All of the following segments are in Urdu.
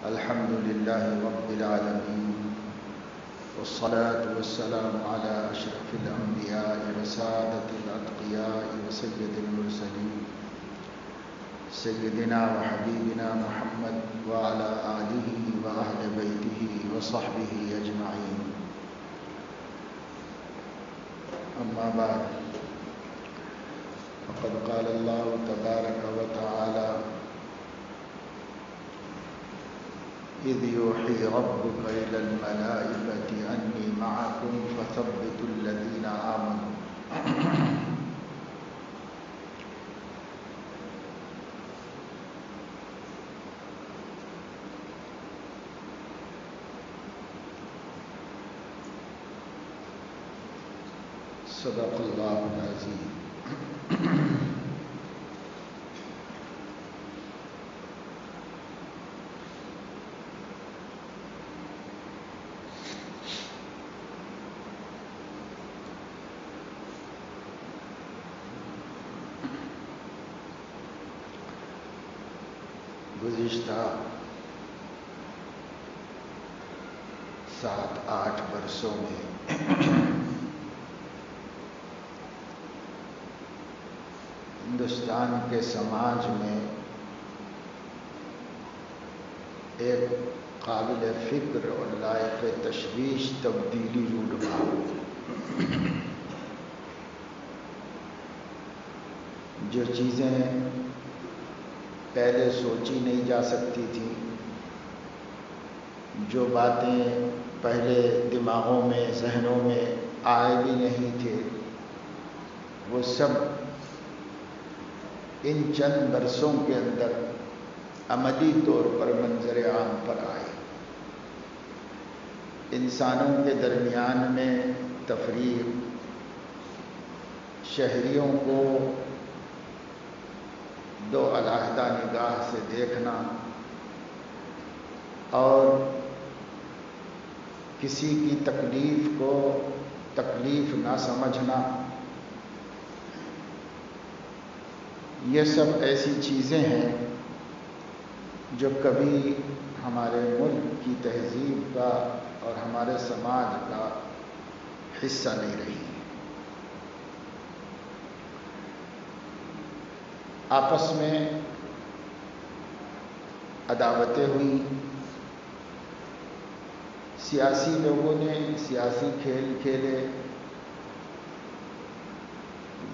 الحمد لله رب العالمين، والصلاة والسلام على أشرف الأنبياء وسادة الأتقياء وسيد المرسلين سيدنا وحبيبنا محمد وعلى آله وأهل بيته وصحبه أجمعين. أما بعد، فقد قال الله تبارك وتعالى: إذ يوحي ربك إلى الملائكة أني معكم فثبتوا الذين آمنوا. صدق اللہ العظیم. گزشتہ 7-8 برسوں میں ہندوستان کے سماج میں ایک قابل فکر اور لائق تشویش تبدیلی رونما ہوئی. جو چیزیں پہلے سوچی نہیں جا سکتی تھیں، جو باتیں پہلے دماغوں میں ذہنوں میں آئے بھی نہیں تھے، وہ سب ان چند برسوں کے اندر عملی طور پر منظر عام پر آئے. انسانوں کے درمیان میں تفریق، شہریوں کو دو علیحدہ نگاہ سے دیکھنا اور کسی کی تکلیف کو تکلیف نہ سمجھنا، یہ سب ایسی چیزیں ہیں جو کبھی ہمارے ملک کی تہذیب کا اور ہمارے سماج کا حصہ نہیں رہی. آپس میں عداوتیں ہوئیں، سیاسی لوگوں نے سیاسی کھیل کھیلے.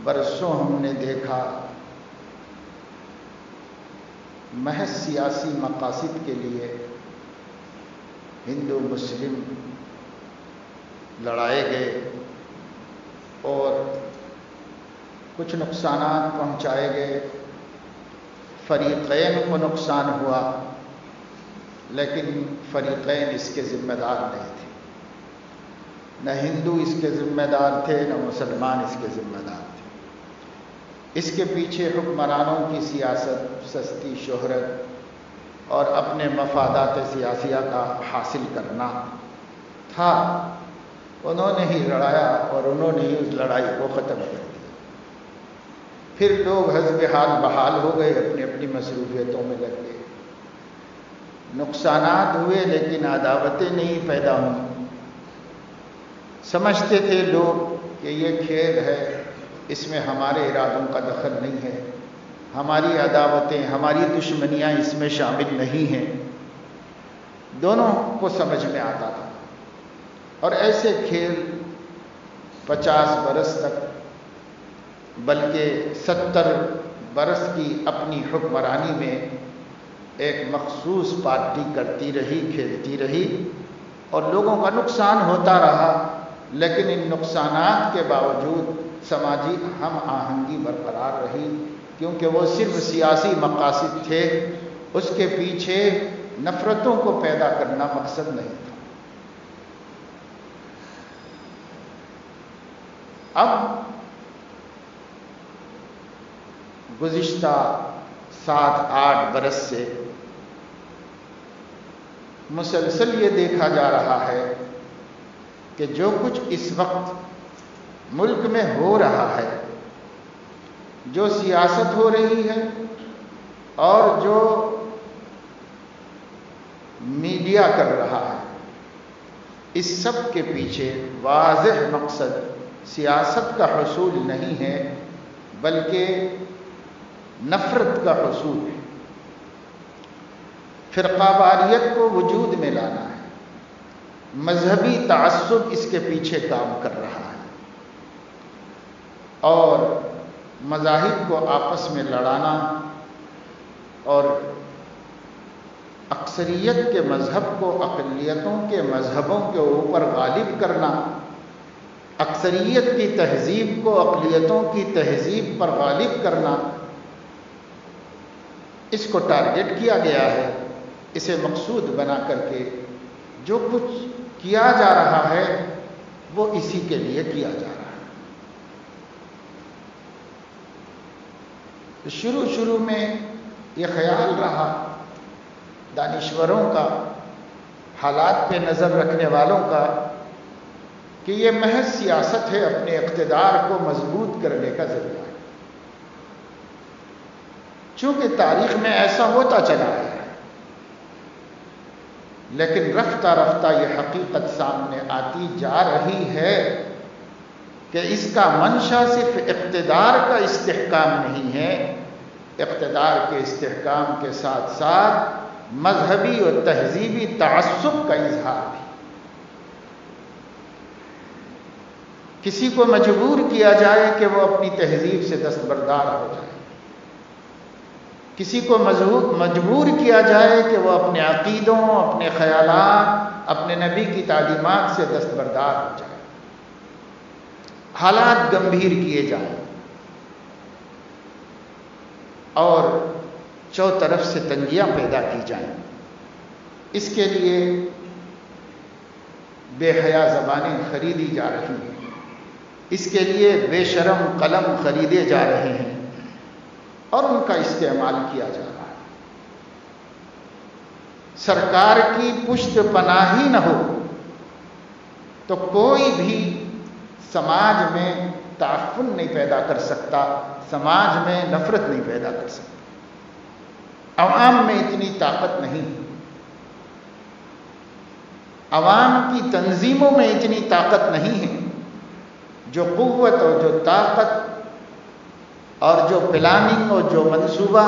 برسوں ہم نے دیکھا محض سیاسی مقاصد کے لیے ہندو مسلم لڑائے گئے اور کچھ نقصانات پہنچائے گئے. فریقین کو نقصان ہوا، لیکن فریقین اس کے ذمہ دار نہیں تھے. نہ ہندو اس کے ذمہ دار تھے، نہ مسلمان اس کے ذمہ دار تھے. اس کے پیچھے حکمرانوں کی سیاست، سستی شہرت اور اپنے مفادات سیاسیہ کا حاصل کرنا تھا. انہوں نے ہی لڑایا اور انہوں نے ہی اس لڑائی کو ختم کر دیا. پھر لوگ حزب حال بحال ہو گئے، اپنی اپنی مصروفیتوں میں لگ گئے. نقصانات ہوئے لیکن عداوتیں نہیں پیدا ہوئیں. سمجھتے تھے لوگ کہ یہ کھیل ہے، اس میں ہمارے ارادوں کا دخل نہیں ہے، ہماری عداوتیں، ہماری دشمنیاں اس میں شامل نہیں ہیں. دونوں کو سمجھ میں آتا تھا. اور ایسے کھیل 50 برس تک، بلکہ 70 برس کی اپنی حکمرانی میں ایک مخصوص پارٹی کرتی رہی، کھیلتی رہی اور لوگوں کا نقصان ہوتا رہا. لیکن ان نقصانات کے باوجود سماجی ہم آہنگی برقرار رہی، کیونکہ وہ صرف سیاسی مقاصد تھے. اس کے پیچھے نفرتوں کو پیدا کرنا مقصد نہیں تھا. اب گزشتہ 7-8 برس سے مسلسل یہ دیکھا جا رہا ہے کہ جو کچھ اس وقت ملک میں ہو رہا ہے، جو سیاست ہو رہی ہے اور جو میڈیا کر رہا ہے، اس سب کے پیچھے واضح مقصد سیاست کا حصول نہیں ہے بلکہ نفرت کا حصول ہے، فرقہ واریت کو وجود میں لانا ہے، مذہبی تعصب اس کے پیچھے کام کر رہا ہے، اور مذاہب کو آپس میں لڑانا اور اکثریت کے مذہب کو اقلیتوں کے مذہبوں کے اوپر غالب کرنا، اکثریت کی تہذیب کو اقلیتوں کی تہذیب پر غالب کرنا، اس کو ٹارگٹ کیا گیا ہے۔ اسے مقصود بنا کر کے جو کچھ کیا جا رہا ہے وہ اسی کے لیے کیا جا رہا ہے۔ شروع میں یہ خیال رہا دانشوروں کا، حالات پہ نظر رکھنے والوں کا، کہ یہ محض سیاست ہے، اپنے اقتدار کو مضبوط کرنے کا ذریعہ ہے، چونکہ تاریخ میں ایسا ہوتا چلا ہے، لیکن رفتہ رفتہ یہ حقیقت سامنے آتی جا رہی ہے کہ اس کا منشا صرف اقتدار کا استحکام نہیں ہے، اقتدار کے استحکام کے ساتھ ساتھ مذہبی اور تہذیبی تعصب کا اظہار بھی۔ کسی کو مجبور کیا جائے کہ وہ اپنی تہذیب سے دستبردار ہو جائے، کسی کو مجبور کیا جائے کہ وہ اپنے عقیدوں، اپنے خیالات، اپنے نبی کی تعلیمات سے دستبردار ہو جائے، حالات گمبھیر کیے جائیں اور چوطرف سے تنگیاں پیدا کی جائیں۔ اس کے لیے بے حیا زبانیں خریدی جا رہی ہیں، اس کے لیے بے شرم قلم خریدے جا رہے ہیں اور ان کا استعمال کیا جا رہا ہے۔ سرکار کی پشت پناہی نہ ہو تو کوئی بھی سماج میں تعفن نہیں پیدا کر سکتا، سماج میں نفرت نہیں پیدا کر سکتا۔ عوام میں اتنی طاقت نہیں، عوام کی تنظیموں میں اتنی طاقت نہیں ہے، جو قوت اور جو طاقت اور جو پلاننگ اور جو منصوبہ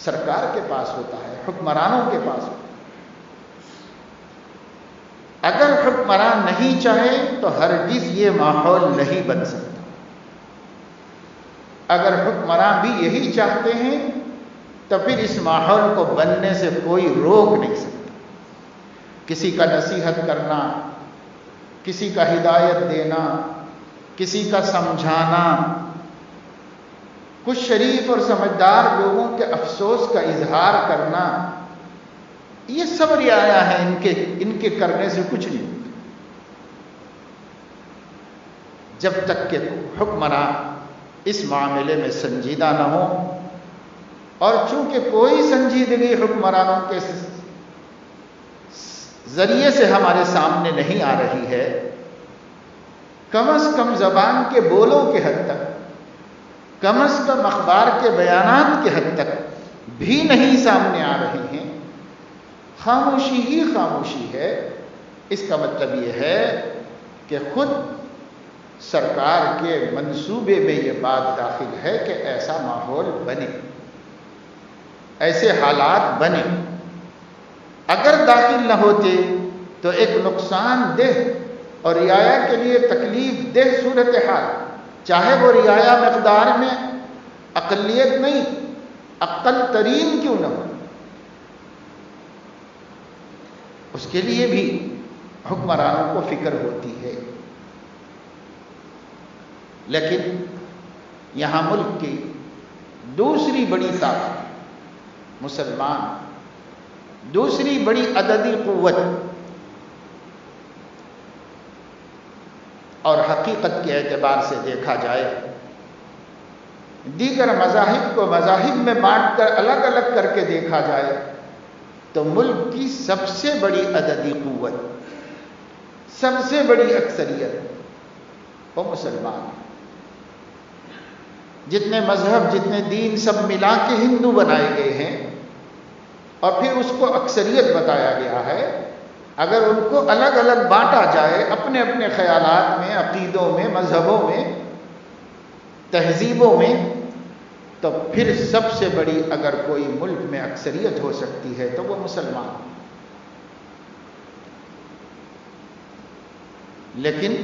سرکار کے پاس ہوتا ہے، حکمرانوں کے پاس ہوتا ہے۔ اگر حکمران نہیں چاہے تو ہرگز یہ ماحول نہیں بن سکتا۔ اگر حکمران بھی یہی چاہتے ہیں تو پھر اس ماحول کو بننے سے کوئی روک نہیں سکتا۔ کسی کا نصیحت کرنا، کسی کا ہدایت دینا، کسی کا سمجھانا، کچھ شریف اور سمجھدار لوگوں کے افسوس کا اظہار کرنا، یہ سب رعایا ہے، ان کے کرنے سے کچھ نہیں ہوتا جب تک کہ حکمران اس معاملے میں سنجیدہ نہ ہو۔ اور چونکہ کوئی سنجیدگی حکمرانوں کے ذریعے سے ہمارے سامنے نہیں آ رہی ہے، کم از کم زبان کے بولوں کے حد تک، کم از کم اخبار کے بیانات کے حد تک بھی نہیں سامنے آ رہی ہیں، خاموشی ہی خاموشی ہے۔ اس کا مطلب یہ ہے کہ خود سرکار کے منصوبے میں یہ بات داخل ہے کہ ایسا ماحول بنے، ایسے حالات بنے۔ اگر داخل نہ ہوتے تو ایک نقصان دہ اور رعایا کے لیے تکلیف دہ صورتحال، چاہے وہ رعایا مقدار میں اقلیت نہیں، اقل ترین کیوں نہ ہو، اس کے لیے بھی حکمرانوں کو فکر ہوتی ہے۔ لیکن یہاں ملک کی دوسری بڑی طاقت مسلمان، دوسری بڑی عددی قوت، اور حقیقت کے اعتبار سے دیکھا جائے دیگر مذاہب کو مذاہب میں بانٹ کر الگ الگ کر کے دیکھا جائے تو ملک کی سب سے بڑی عددی قوت، سب سے بڑی اکثریت وہ مسلمان ہیں۔ جتنے مذہب، جتنے دین سب ملا کے ہندو بنائے گئے ہیں، اور پھر اس کو اکثریت بتایا گیا ہے، اگر ان کو الگ الگ بانٹا جائے اپنے اپنے خیالات میں، عقیدوں میں، مذہبوں میں، تہذیبوں میں، تو پھر سب سے بڑی اگر کوئی ملک میں اکثریت ہو سکتی ہے تو وہ مسلمان. لیکن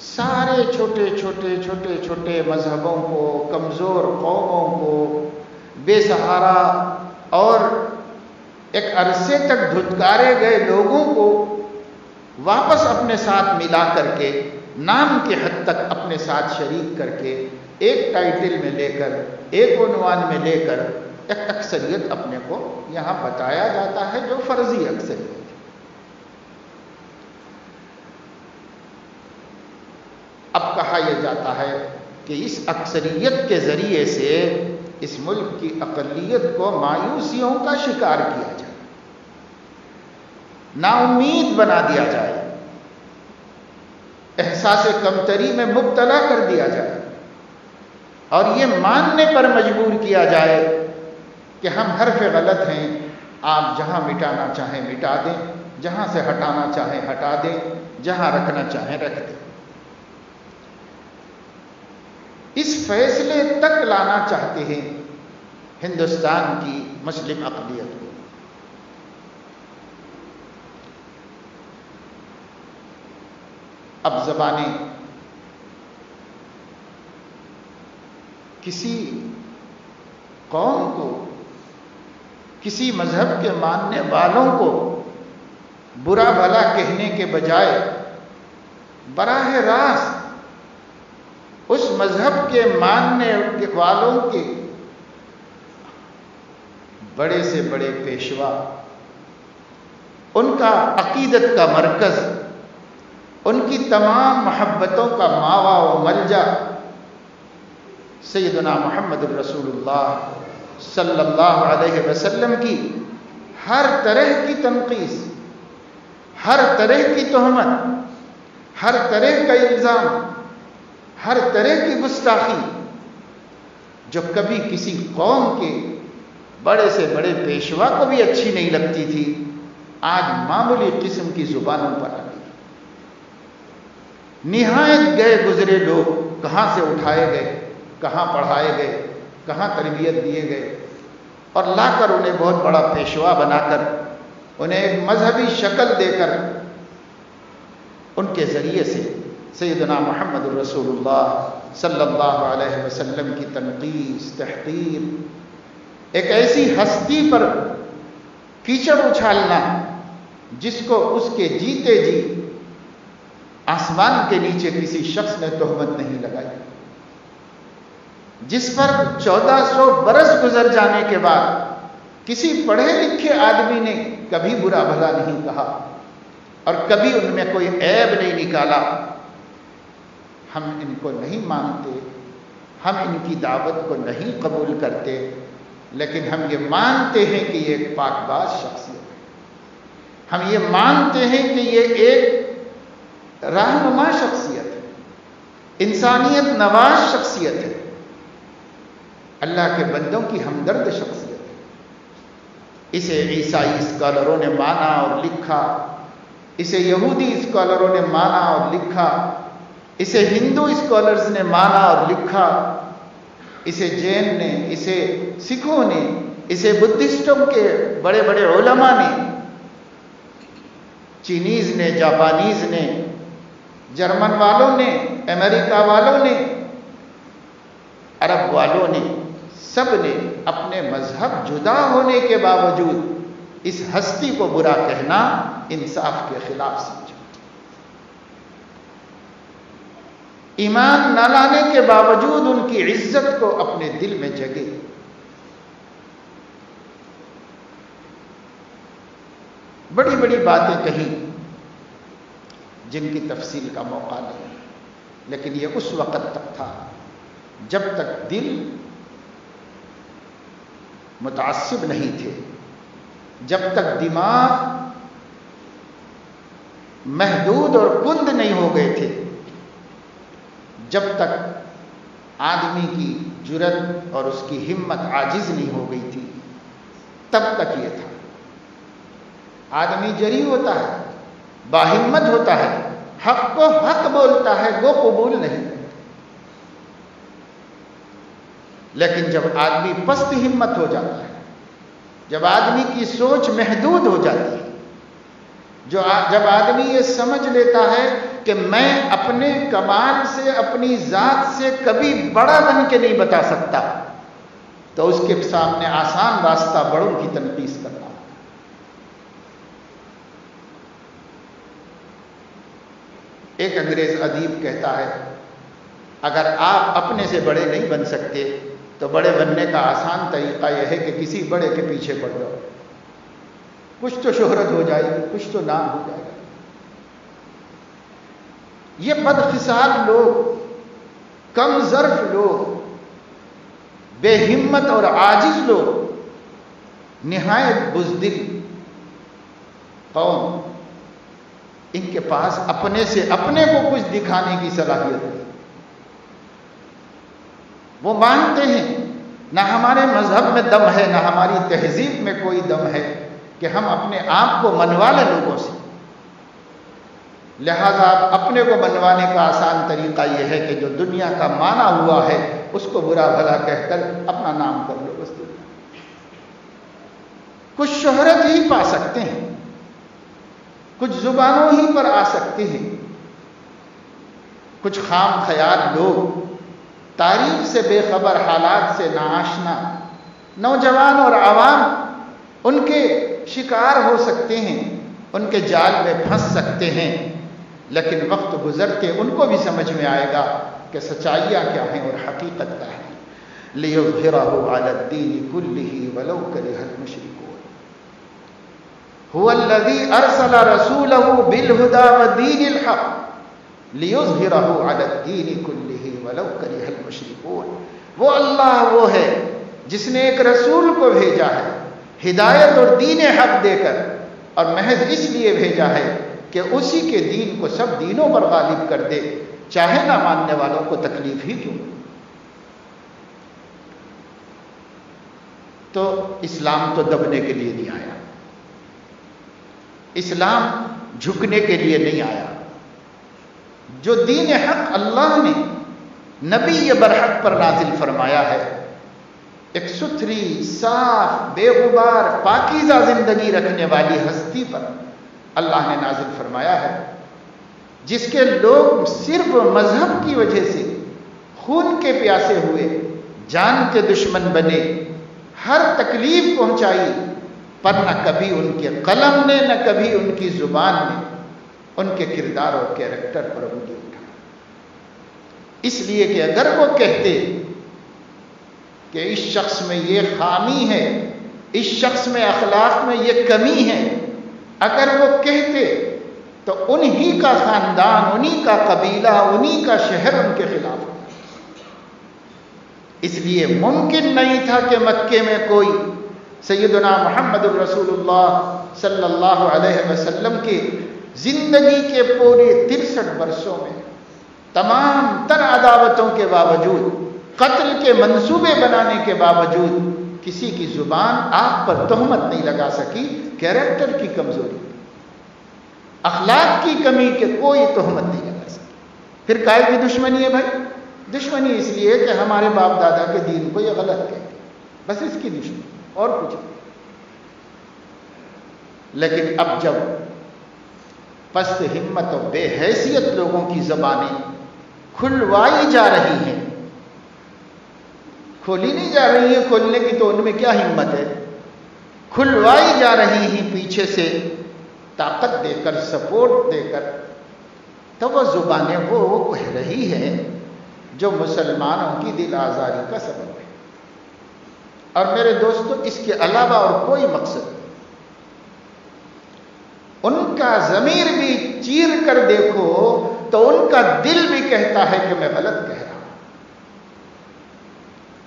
سارے چھوٹے چھوٹے مذہبوں کو، کمزور قوموں کو، بے سہارا اور ایک عرصے تک دھتکارے گئے لوگوں کو واپس اپنے ساتھ ملا کر کے، نام کی حد تک اپنے ساتھ شریک کر کے، ایک ٹائٹل میں لے کر، ایک عنوان میں لے کر ایک اکثریت اپنے کو یہاں بتایا جاتا ہے جو فرضی اکثریت ہے. اب کہا یہ جاتا ہے کہ اس اکثریت کے ذریعے سے اس ملک کی اقلیت کو مایوسیوں کا شکار کیا جائے، نا امید بنا دیا جائے، احساس کمتری میں مبتلا کر دیا جائے، اور یہ ماننے پر مجبور کیا جائے کہ ہم حرف غلط ہیں، آپ جہاں مٹانا چاہیں مٹا دیں، جہاں سے ہٹانا چاہیں ہٹا دیں، جہاں رکھنا چاہیں رکھ دیں. اس فیصلے تک لانا چاہتے ہیں ہندوستان کی مسلم اقلیت کو. اب زبانیں کسی قوم کو، کسی مذہب کے ماننے والوں کو برا بھلا کہنے کے بجائے براہ راست اس مذہب کے ماننے والوں کے بڑے سے بڑے پیشوا، ان کا عقیدت کا مرکز، ان کی تمام محبتوں کا ماوا و ملجا سیدنا محمد الرسول اللہ صلی اللہ علیہ وسلم کی ہر طرح کی تنقیص، ہر طرح کی تہمت، ہر طرح کا الزام، ہر طرح کی گستاخی جو کبھی کسی قوم کے بڑے سے بڑے پیشوا کو بھی اچھی نہیں لگتی تھی، آج معمولی قسم کی زبانوں پر آ گئی. نہایت گئے گزرے لوگ کہاں سے اٹھائے گئے، کہاں پڑھائے گئے، کہاں تربیت دیے گئے، اور لا کر انہیں بہت بڑا پیشوا بنا کر، انہیں ایک مذہبی شکل دے کر، ان کے ذریعے سے سیدنا محمد الرسول اللہ صلی اللہ علیہ وسلم کی تنقیص، تحقیر، ایک ایسی ہستی پر کیچڑ اچھالنا جس کو اس کے جیتے جی آسمان کے نیچے کسی شخص نے تہمت نہیں لگائی، جس پر 1400 برس گزر جانے کے بعد کسی پڑھے لکھے آدمی نے کبھی برا بھلا نہیں کہا اور کبھی ان میں کوئی عیب نہیں نکالا. ہم ان کو نہیں مانتے، ہم ان کی دعوت کو نہیں قبول کرتے، لیکن ہم یہ مانتے ہیں کہ یہ ایک پاک باز شخصیت ہے، ہم یہ مانتے ہیں کہ یہ ایک رہنما شخصیت ہے، انسانیت نواز شخصیت ہے، اللہ کے بندوں کی ہمدرد شخصیت ہے. اسے عیسائی اسکالروں نے مانا اور لکھا، اسے یہودی اسکالروں نے مانا اور لکھا، اسے ہندو اسکالرز نے مانا اور لکھا، اسے جین نے، اسے سکھوں نے، اسے بدھسٹوں کے بڑے بڑے علماء نے، چینیز نے، جاپانیز نے، جرمن والوں نے، امریکہ والوں نے، عرب والوں نے، سب نے اپنے مذہب جدا ہونے کے باوجود اس ہستی کو برا کہنا انصاف کے خلاف سمجھا. ایمان نہ لانے کے باوجود ان کی عزت کو اپنے دل میں جگے. بڑی بڑی باتیں کہیں جن کی تفصیل کا موقع نہیں، لیکن یہ اس وقت تک تھا جب تک دل متعصب نہیں تھے، جب تک دماغ محدود اور کند نہیں ہو گئے تھے، جب تک آدمی کی جرت اور اس کی ہمت عاجز نہیں ہو گئی تھی. تب تک یہ تھا. آدمی جری ہوتا ہے، باہمت ہوتا ہے، حق کو حق بولتا ہے، وہ قبول نہیں کرتا. لیکن جب آدمی پست ہمت ہو جاتا ہے، جب آدمی کی سوچ محدود ہو جاتی ہے، جب آدمی یہ سمجھ لیتا ہے کہ میں اپنے کمال سے، اپنی ذات سے کبھی بڑا بن کے نہیں بتا سکتا، تو اس کے سامنے آسان راستہ بڑوں کی تنقید کرنا. ایک انگریز ادیب کہتا ہے، اگر آپ اپنے سے بڑے نہیں بن سکتے تو بڑے بننے کا آسان طریقہ یہ ہے کہ کسی بڑے کے پیچھے پڑ جاؤ. کچھ تو شہرت ہو جائے گی، کچھ تو نام ہو جائے گا. یہ بدخصال لوگ، کم ظرف لوگ، بے ہمت اور عاجز لوگ، نہایت بزدل قوم، ان کے پاس اپنے سے اپنے کو کچھ دکھانے کی صلاحیت ہے. وہ مانتے ہیں نہ ہمارے مذہب میں دم ہے، نہ ہماری تہذیب میں کوئی دم ہے کہ ہم اپنے آپ کو منوا لیں لوگوں سے. لہذا اپنے کو منوانے کا آسان طریقہ یہ ہے کہ جو دنیا کا مانا ہوا ہے اس کو برا بھلا کہہ کر اپنا نام کر لو بس. کچھ شہرت ہی پا سکتے ہیں، کچھ زبانوں ہی پر آ سکتے ہیں. کچھ خام خیال لوگ، تاریخ سے بے خبر، حالات سے ناآشنا نوجوان اور عوام ان کے شکار ہو سکتے ہیں، ان کے جال میں پھنس سکتے ہیں. لیکن وقت گزرتے ان کو بھی سمجھ میں آئے گا کہ سچائیاں کیا ہیں اور حقیقت کیا ہے. لِيُظْهِرَهُ عَلَى الدِّينِ كُلِّهِ وَلَوْ كَرِهَ الْمُشْرِكُونَ هُوَ الَّذِي أَرْسَلَ رَسُولَهُ بِالْهُدَى وَدِينِ الْحَقِّ لِيُظْهِرَهُ عَلَى الدِّينِ كُلِّهِ وَلَوْ كَرِهَ الْمُشْرِكُونَ. وہ اللہ وہ ہے جس نے ایک رسول کو بھیجا ہے ہدایت اور دین حق دے کر، اور محض اس لیے بھیجا ہے کہ اسی کے دین کو سب دینوں پر غالب کر دے، چاہے نہ ماننے والوں کو تکلیف ہی کیوں. تو اسلام تو دبنے کے لیے نہیں آیا، اسلام جھکنے کے لیے نہیں آیا. جو دین حق اللہ نے نبی برحق پر نازل فرمایا ہے، ایک ستھری، صاف، بے غبار، پاکیزہ زندگی رکھنے والی ہستی پر اللہ نے نازل فرمایا ہے، جس کے لوگ صرف مذہب کی وجہ سے خون کے پیاسے ہوئے، جان کے دشمن بنے، ہر تکلیف پہنچائی، پر نہ کبھی ان کے قلم نے، نہ کبھی ان کی زبان نے ان کے کردار اور کیریکٹر پر انگلی اٹھا. اس لیے کہ اگر وہ کہتے کہ اس شخص میں یہ خامی ہے، اس شخص میں اخلاق میں یہ کمی ہے، اگر وہ کہتے تو انہی کا خاندان، انہی کا قبیلہ، انہی کا شہر ان کے خلاف ہوتا. اس لیے ممکن نہیں تھا کہ مکے میں کوئی سیدنا محمد الرسول اللہ صلی اللہ علیہ وسلم کی زندگی کے پورے 63 برسوں میں تمام تر عداوتوں کے باوجود، قتل کے منصوبے بنانے کے باوجود کسی کی زبان آپ پر تہمت نہیں لگا سکی. کیریکٹر کی کمزوری، اخلاق کی کمی کے کوئی تہمت نہیں لگا سکی. پھر کائے کی دشمنی ہے بھائی؟ دشمنی اس لیے کہ ہمارے باپ دادا کے دین کو یہ غلط کہتے، بس اس کی دشمنی اور کچھ نہیں. لیکن اب جب پست ہمت اور بے حیثیت لوگوں کی زبانیں کھلوائی جا رہی ہیں، کھولی نہیں جا رہی ہیں، کھولنے کی تو ان میں کیا ہمت ہے، کھلوائی جا رہی ہیں پیچھے سے طاقت دے کر، سپورٹ دے کر، تو وہ زبانیں وہ کہہ رہی ہیں جو مسلمانوں کی دل آزاری کا سبب ہے. اور میرے دوستو، اس کے علاوہ اور کوئی مقصد نہیں. ان کا ضمیر بھی چیر کر دیکھو تو ان کا دل بھی کہتا ہے کہ میں غلط کہہ رہا ہوں،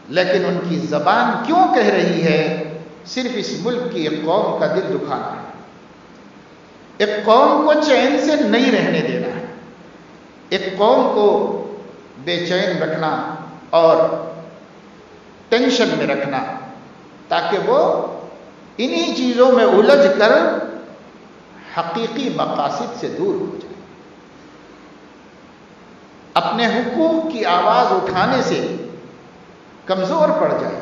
لیکن ان کی زبان کیوں کہہ رہی ہے؟ صرف اس ملک کی ایک قوم کا دل دکھانا ہے، ایک قوم کو چین سے نہیں رہنے دینا ہے، ایک قوم کو بے چین رکھنا اور ٹینشن میں رکھنا، تاکہ وہ انہی چیزوں میں الجھ کر حقیقی مقاصد سے دور ہو جائے، اپنے حقوق کی آواز اٹھانے سے کمزور پڑ جائے،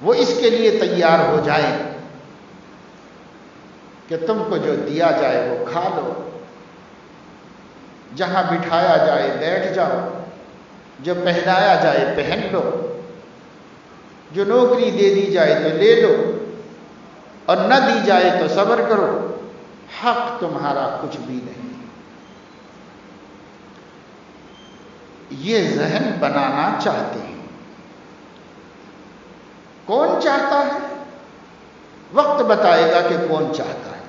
وہ اس کے لیے تیار ہو جائیں کہ تم کو جو دیا جائے وہ کھا لو، جہاں بٹھایا جائے بیٹھ جاؤ، جو پہنایا جائے پہن لو، جو نوکری دے دی جائے تو لے لو، اور نہ دی جائے تو صبر کرو، حق تمہارا کچھ بھی نہیں۔ یہ ذہن بنانا چاہتے ہیں۔ کون چاہتا ہے؟ وقت بتائے گا کہ کون چاہتا ہے۔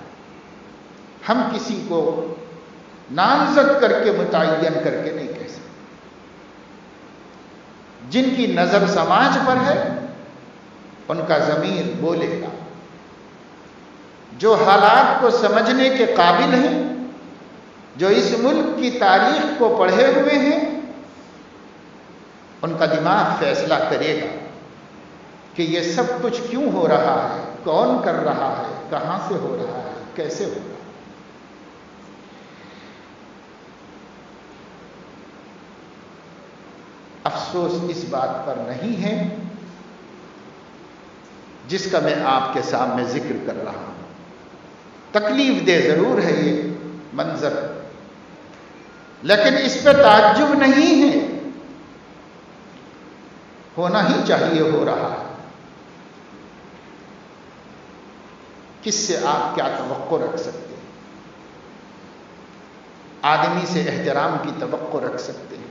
ہم کسی کو نامزد کر کے متعین کر کے نہیں کہہ سکتے۔ جن کی نظر سماج پر ہے ان کا ضمیر بولے گا، جو حالات کو سمجھنے کے قابل ہیں، جو اس ملک کی تاریخ کو پڑھے ہوئے ہیں، ان کا دماغ فیصلہ کرے گا کہ یہ سب کچھ کیوں ہو رہا ہے، کون کر رہا ہے، کہاں سے ہو رہا ہے، کیسے ہو رہا ہے۔ افسوس اس بات پر نہیں ہے جس کا میں آپ کے سامنے ذکر کر رہا ہوں۔ تکلیف دہ ضرور ہے یہ منظر، لیکن اس پہ تعجب نہیں ہے، ہونا ہی چاہیے ہو رہا ہے۔ کس سے آپ کیا توقع رکھ سکتے ہیں؟ آدمی سے احترام کی توقع رکھ سکتے ہیں،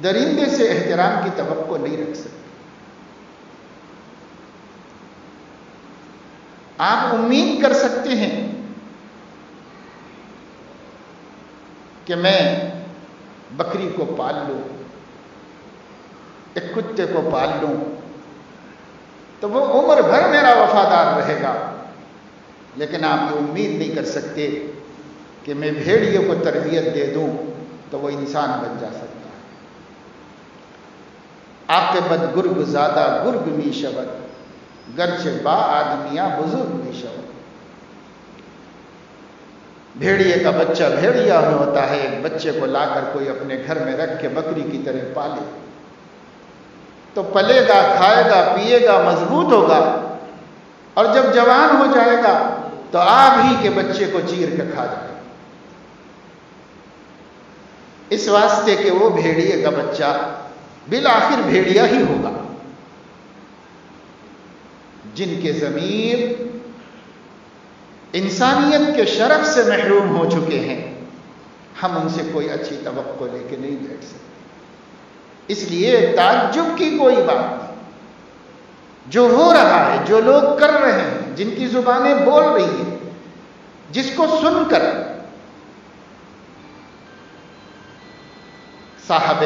درندے سے احترام کی توقع نہیں رکھ سکتے۔ آپ امید کر سکتے ہیں کہ میں بکری کو پال لوں، ایک کتے کو پال لوں تو وہ عمر بھر میرا وفادار رہے گا، لیکن آپ یہ امید نہیں کر سکتے کہ میں بھیڑیے کو تربیت دے دوں تو وہ انسان بن جا سکتا ہے۔ عاقبت گرگ زادہ گرگ می شود، گرچہ با آدمیاں بزرگ می شود۔ بھیڑیے کا بچہ بھیڑیا ہوتا ہے، ایک بچے کو لا کر کوئی اپنے گھر میں رکھ کے بکری کی طرح پالے تو پلے گا، کھائے گا، پیے گا، مضبوط ہوگا، اور جب جوان ہو جائے گا تو آپ ہی کے بچے کو چیر کے کھا جائے گا، اس واسطے کہ وہ بھیڑیے کا بچہ بالآخر بھیڑیا ہی ہوگا۔ جن کے ضمیر انسانیت کے شرف سے محروم ہو چکے ہیں، ہم ان سے کوئی اچھی توقع لے کے نہیں بیٹھ سکتے۔ اس لیے تعجب کی کوئی بات نہیں، جو ہو رہا ہے، جو لوگ کر رہے ہیں، جن کی زبانیں بول رہی ہیں، جس کو سن کر صاحب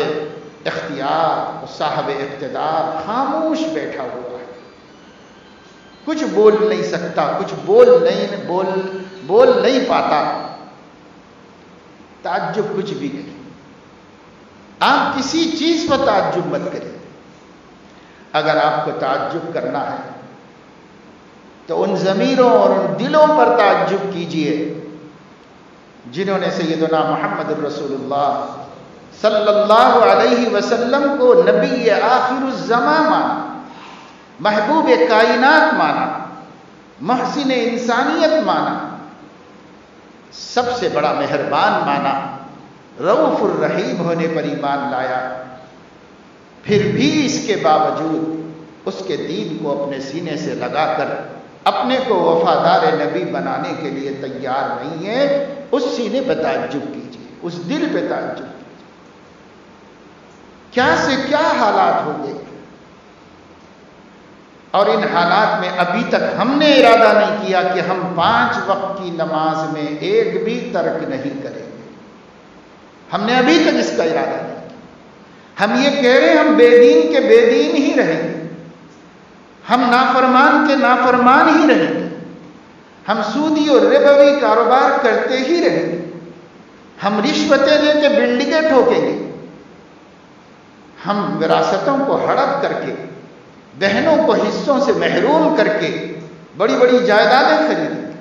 اختیار، صاحب اقتدار خاموش بیٹھا ہوا ہے، کچھ بول نہیں سکتا، کچھ بول نہیں پاتا، تعجب کچھ بھی نہیں۔ آپ کسی چیز پر تعجب مت کریں۔ اگر آپ کو تعجب کرنا ہے تو ان ضمیروں اور ان دلوں پر تعجب کیجئے جنہوں نے سیدنا محمد رسول اللہ صلی اللہ علیہ وسلم کو نبی آخر الزمان مانا، محبوب کائنات مانا، محسن انسانیت مانا، سب سے بڑا مہربان مانا، رؤوف الرحیم ہونے پر ایمان لایا، پھر بھی اس کے باوجود اس کے دین کو اپنے سینے سے لگا کر اپنے کو وفادار نبی بنانے کے لیے تیار نہیں ہے، اس سینے پہ تعجب کیجیے، اس دل پہ تعجب کیجیے۔ کیا سے کیا حالات ہو گئے، اور ان حالات میں ابھی تک ہم نے ارادہ نہیں کیا کہ ہم 5 وقت کی نماز میں ایک بھی ترک نہیں کریں گے۔ ہم نے ابھی تک اس کا ارادہ نہیں کیا۔ ہم یہ کہہ رہے ہیں ہم بے دین کے بے دین ہی رہیں گے، ہم نافرمان کے نافرمان ہی رہیں گے، ہم سودی اور ربوی کاروبار کرتے ہی رہیں گے، ہم رشوتیں لے کے بلڈنگیں ٹھوکیں گے، ہم وراثتوں کو ہڑپ کر کے بہنوں کو حصوں سے محروم کر کے بڑی بڑی جائیدادیں خریدیں گے.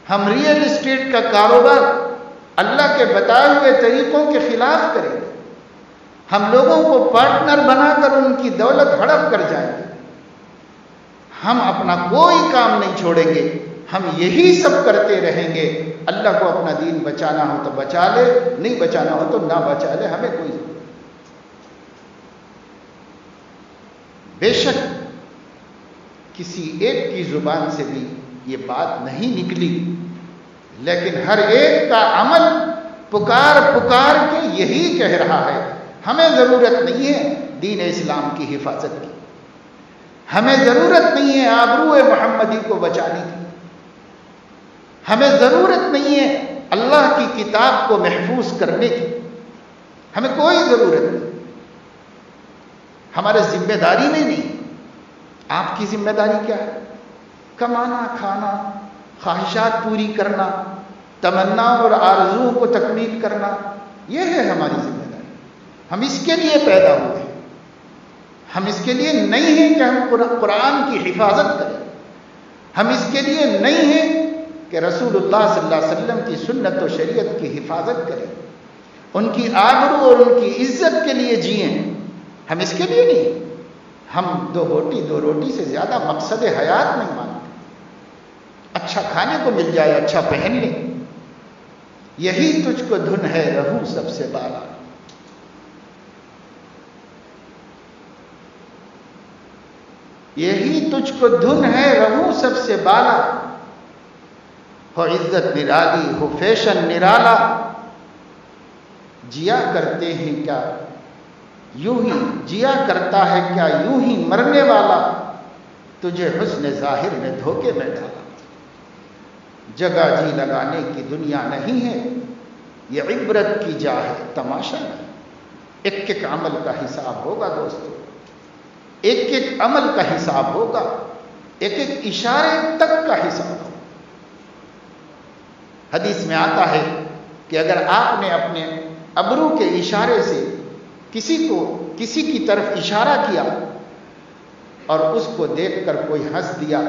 ہم ریئل اسٹیٹ کا کاروبار اللہ کے بتائے ہوئے طریقوں کے خلاف کریں گے. ہم لوگوں کو پارٹنر بنا کر ان کی دولت ہڑپ کر جائیں گے. ہم اپنا کوئی کام نہیں چھوڑیں گے. ہم یہی سب کرتے رہیں گے. اللہ کو اپنا دین بچانا ہو تو بچا لے, نہیں بچانا ہو تو نہ بچا لے, ہمیں کوئی ضرورت. بے شک کسی ایک کی زبان سے بھی یہ بات نہیں نکلی, لیکن ہر ایک کا عمل پکار پکار کے یہی کہہ رہا ہے ہمیں ضرورت نہیں ہے دین اسلام کی حفاظت کی, ہمیں ضرورت نہیں ہے آبرو محمدی کو بچانے کی, ہمیں ضرورت نہیں ہے اللہ کی کتاب کو محفوظ کرنے کی, ہمیں کوئی ضرورت نہیں. ہمارے ذمہ داری میں نہیں. آپ کی ذمہ داری کیا ہے؟ کمانا, کھانا, خواہشات پوری کرنا, تمنا اور آرزوؤں کو تکمیل کرنا, یہ ہے ہماری ذمہ داری. ہم اس کے لیے پیدا ہوئے ہیں. ہم اس کے لیے نہیں ہیں کہ ہم قرآن کی حفاظت کریں. ہم اس کے لیے نہیں ہیں کہ رسول اللہ صلی اللہ علیہ وسلم کی سنت و شریعت کی حفاظت کریں, ان کی آبرو اور ان کی عزت کے لیے جئیں. ہم اس کے لیے نہیں. ہم دو روٹی سے زیادہ مقصد حیات نہیں مانتے. اچھا کھانے کو مل جائے, اچھا پہن لیں, یہی تجھ کو دھن ہے رہوں سب سے بالا. یہی تجھ کو دھن ہے رہوں سب سے بالا. ہو عزت نرالی, ہو فیشن نرالا, جیا کرتے ہیں کیا یوں ہی, جیا کرتا ہے کیا یوں ہی مرنے والا, تجھے حسن ظاہر نے دھوکے میں ڈالا. جگہ جی لگانے کی دنیا نہیں ہے, یہ عبرت کی جا ہے تماشا نہیں. ایک ایک عمل کا حساب ہوگا دوستو, ایک ایک عمل کا حساب ہوگا, ایک ایک اشارے تک کا حساب ہوگا. حدیث میں آتا ہے کہ اگر آپ نے اپنے ابرو کے اشارے سے کسی کی طرف اشارہ کیا اور اس کو دیکھ کر کوئی ہنس دیا,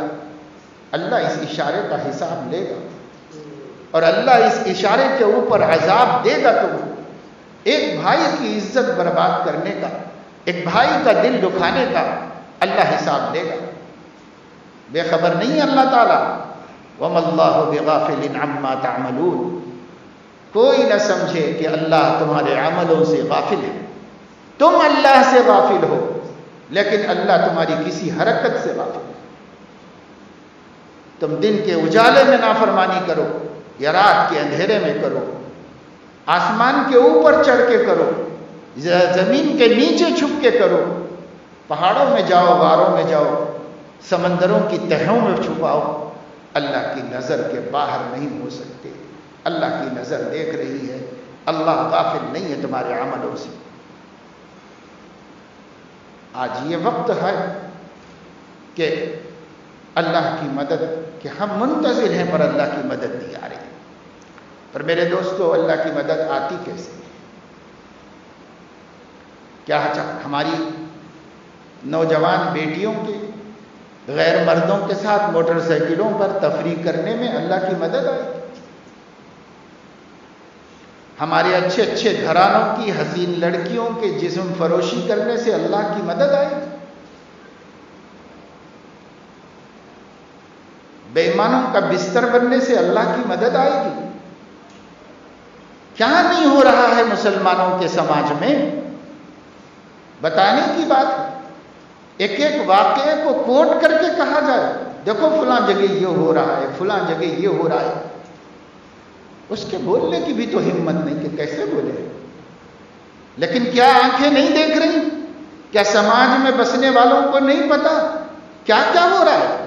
اللہ اس اشارے کا حساب لے گا اور اللہ اس اشارے کے اوپر عذاب دے گا. تو ایک بھائی کی عزت برباد کرنے کا, ایک بھائی کا دل دکھانے کا اللہ حساب لے گا. بے خبر نہیں اللہ تعالیٰ. وَمَا اللَّهُ بِغَافِلٍ عَمَّا تَعْمَلُونَ. کوئی نہ سمجھے کہ اللہ تمہارے عملوں سے غافل ہے. تم اللہ سے غافل ہو, لیکن اللہ تمہاری کسی حرکت سے غافل ہے. تم دن کے اجالے میں نافرمانی کرو یا رات کے اندھیرے میں کرو, آسمان کے اوپر چڑھ کے کرو, زمین کے نیچے چھپ کے کرو, پہاڑوں میں جاؤ, غاروں میں جاؤ, سمندروں کی تہوں میں چھپاؤ, اللہ کی نظر کے باہر نہیں ہو سکتے. اللہ کی نظر دیکھ رہی ہے. اللہ غافل نہیں ہے تمہارے عملوں سے. آج یہ وقت ہے کہ اللہ کی مدد, کہ ہم منتظر ہیں پر اللہ کی مدد نہیں آ رہی. پر میرے دوستو, اللہ کی مدد آتی کیسے؟ کیا ہماری نوجوان بیٹیوں کے غیر مردوں کے ساتھ موٹر سائیکلوں پر تفریح کرنے میں اللہ کی مدد آئی؟ ہمارے اچھے اچھے گھرانوں کی حسین لڑکیوں کے جسم فروشی کرنے سے اللہ کی مدد آئی؟ بے ایمانوں کا بستر بننے سے اللہ کی مدد آئے گی؟ کیا نہیں ہو رہا ہے مسلمانوں کے سماج میں؟ بتانے کی بات ہے. ایک ایک واقعے کو کوٹ کر کے کہا جائے, دیکھو فلاں جگہ یہ ہو رہا ہے, فلاں جگہ یہ ہو رہا ہے. اس کے بولنے کی بھی تو ہمت نہیں کہ کیسے بولے. لیکن کیا آنکھیں نہیں دیکھ رہی؟ کیا سماج میں بسنے والوں کو نہیں پتا کیا کیا ہو رہا ہے؟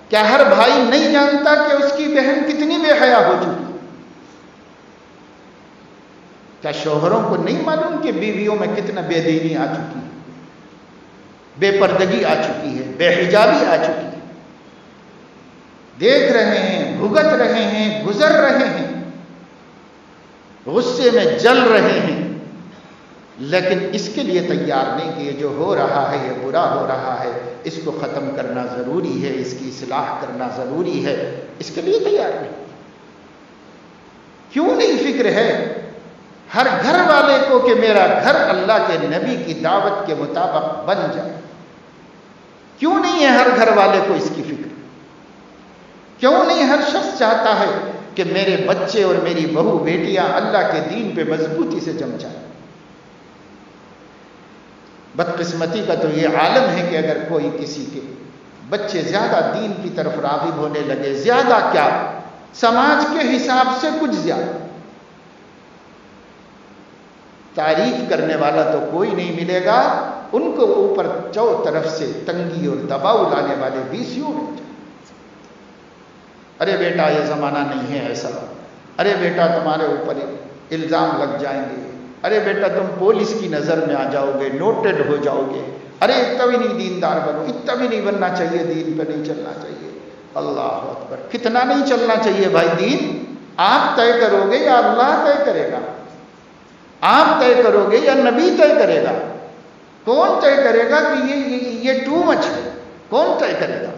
کیا ہر بھائی نہیں جانتا کہ اس کی بہن کتنی بے حیا ہو چکی؟ کیا شوہروں کو نہیں معلوم کہ بیویوں میں کتنا بے دینی آ چکی ہے, بے پردگی آ چکی ہے, بے حجابی آ چکی ہے؟ دیکھ رہے ہیں, بھگت رہے ہیں, گزر رہے ہیں, غصے میں جل رہے ہیں, لیکن اس کے لیے تیار نہیں کہ یہ جو ہو رہا ہے یہ برا ہو رہا ہے، اس کو ختم کرنا ضروری ہے، اس کی اصلاح کرنا ضروری ہے، اس کے لیے تیار نہیں۔ کیوں نہیں فکر ہے ہر گھر والے کو کہ میرا گھر اللہ کے نبی کی دعوت کے مطابق بن جائے؟ کیوں نہیں ہے ہر گھر والے کو اس کی فکر؟ کیوں نہیں ہر شخص چاہتا ہے کہ میرے بچے اور میری بہو بیٹیاں اللہ کے دین پہ مضبوطی سے جم جائیں؟ بدقسمتی کا تو یہ عالم ہے کہ اگر کوئی کسی کے بچے زیادہ دین کی طرف راغب ہونے لگے، زیادہ کیا، سماج کے حساب سے کچھ زیادہ، تعریف کرنے والا تو کوئی نہیں ملے گا، ان کو اوپر چاروں طرف سے تنگی اور دباؤ لانے والے 20 ہو جائیں۔ ارے بیٹا یہ زمانہ نہیں ہے ایسا، ارے بیٹا تمہارے اوپر الزام لگ جائیں گے، ارے بیٹا تم پولیس کی نظر میں آ جاؤ گے، نوٹڈ ہو جاؤ گے، ارے اتنا بھی نہیں دیندار بنو، اتنا بھی نہیں بننا چاہیے، دین پہ نہیں چلنا چاہیے۔ اللہ اکبر، کتنا نہیں چلنا چاہیے بھائی دین؟ آپ طے کرو گے یا اللہ طے کرے گا؟ آپ طے کرو گے یا نبی طے کرے گا؟ کون طے کرے گا کہ یہ ٹو مچ ہے؟ کون طے کرے گا؟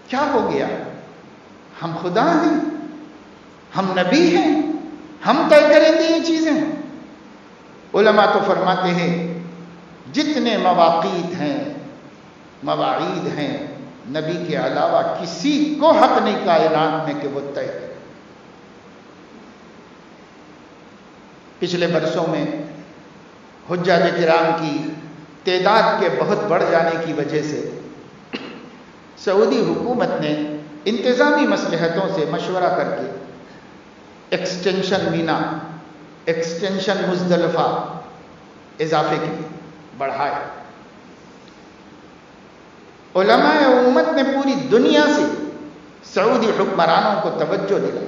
کیا ہو گیا؟ ہم خدا ہیں، ہم نبی ہیں، ہم طے کریں گے یہ چیزیں؟ علماء تو فرماتے ہیں جتنے مواقیت ہیں، مواعید ہیں، نبی کے علاوہ کسی کو حق نہیں کائنات میں کہ وہ طے کرے۔ پچھلے برسوں میں حجاج کرام کی تعداد کے بہت بڑھ جانے کی وجہ سے سعودی حکومت نے انتظامی مصلحتوں سے مشورہ کر کے ایکسٹینشن مینا، ایکسٹینشن مزدلفہ اضافے کی بڑھائے۔ علماء امت نے پوری دنیا سے سعودی حکمرانوں کو توجہ دلائی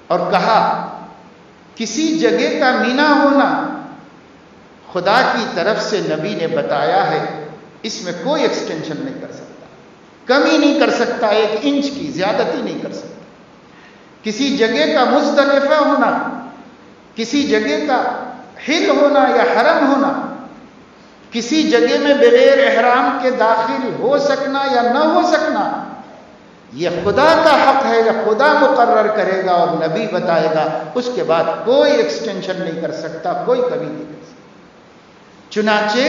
اور کہا کسی جگہ کا مینا ہونا خدا کی طرف سے نبی نے بتایا ہے، اس میں کوئی ایکسٹینشن نہیں کر سکتا، کمی نہیں کر سکتا، 1 انچ کی زیادتی نہیں کر سکتا۔ کسی جگہ کا مزدلفہ ہونا، کسی جگہ کا حل ہونا یا حرم ہونا، کسی جگہ میں بغیر احرام کے داخل ہو سکنا یا نہ ہو سکنا، یہ خدا کا حق ہے، یا خدا مقرر کرے گا اور نبی بتائے گا، اس کے بعد کوئی ایکسٹینشن نہیں کر سکتا، کوئی کمی نہیں کر سکتا۔ چنانچہ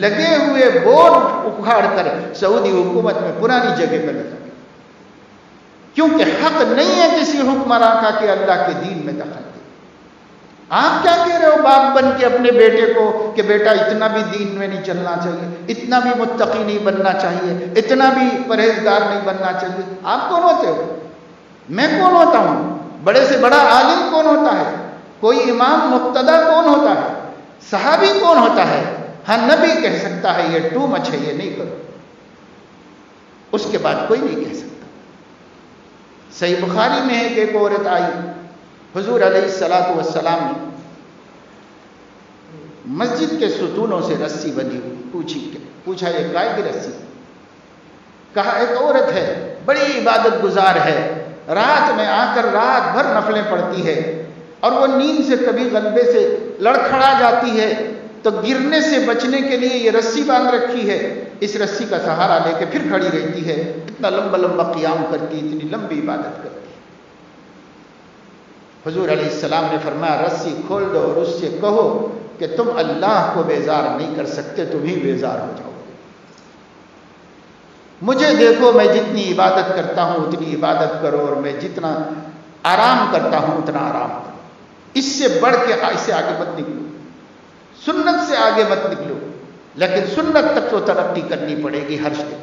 لگے ہوئے بورڈ اکھاڑ کر سعودی حکومت میں پرانی جگہ پر لگا، کیونکہ حق نہیں ہے کسی حکمراں کا کہ اللہ کے دین میں دخل دے۔ آپ کیا کہہ رہے ہو باپ بن کے اپنے بیٹے کو کہ بیٹا اتنا بھی دین میں نہیں چلنا چاہیے، اتنا بھی متقی نہیں بننا چاہیے، اتنا بھی پرہیزگار نہیں بننا چاہیے؟ آپ کون ہوتے ہو؟ میں کون ہوتا ہوں؟ بڑے سے بڑا عالم کون ہوتا ہے؟ کوئی امام مقتدی کون ہوتا ہے؟ صحابی کون ہوتا ہے؟ ہاں نبی کہہ سکتا ہے یہ ٹو مچ ہے، یہ نہیں کرو، اس کے بعد کوئی نہیں کہہ سکتا۔ صحیح بخاری میں ہے کہ ایک عورت آئی، حضور علیہ الصلوۃ والسلام نے مسجد کے ستونوں سے رسی بندھی ہوئی، پوچھا یہ کائے کی رسی؟ کہا ایک عورت ہے، بڑی عبادت گزار ہے، رات میں آ کر رات بھر نفلیں پڑھتی ہے، اور وہ نیند سے کبھی غلبے سے لڑکھڑا جاتی ہے تو گرنے سے بچنے کے لیے یہ رسی باندھ رکھی ہے، اس رسی کا سہارا لے کے پھر کھڑی رہتی ہے، اتنا لمبا لمبا قیام کرتی، اتنی لمبی عبادت کرتی۔ حضور علیہ السلام نے فرمایا رسی کھول دو اور اس سے کہو کہ تم اللہ کو بیزار نہیں کر سکتے، تم ہی بیزار ہو جاؤ۔ مجھے دیکھو، میں جتنی عبادت کرتا ہوں اتنی عبادت کرو، اور میں جتنا آرام کرتا ہوں اتنا آرام کرو، اس سے بڑھ کے اس سے آگے مت نکلو، سنت سے آگے مت نکلو، لیکن سنت تک تو ترقی کرنی پڑے گی ہر شے،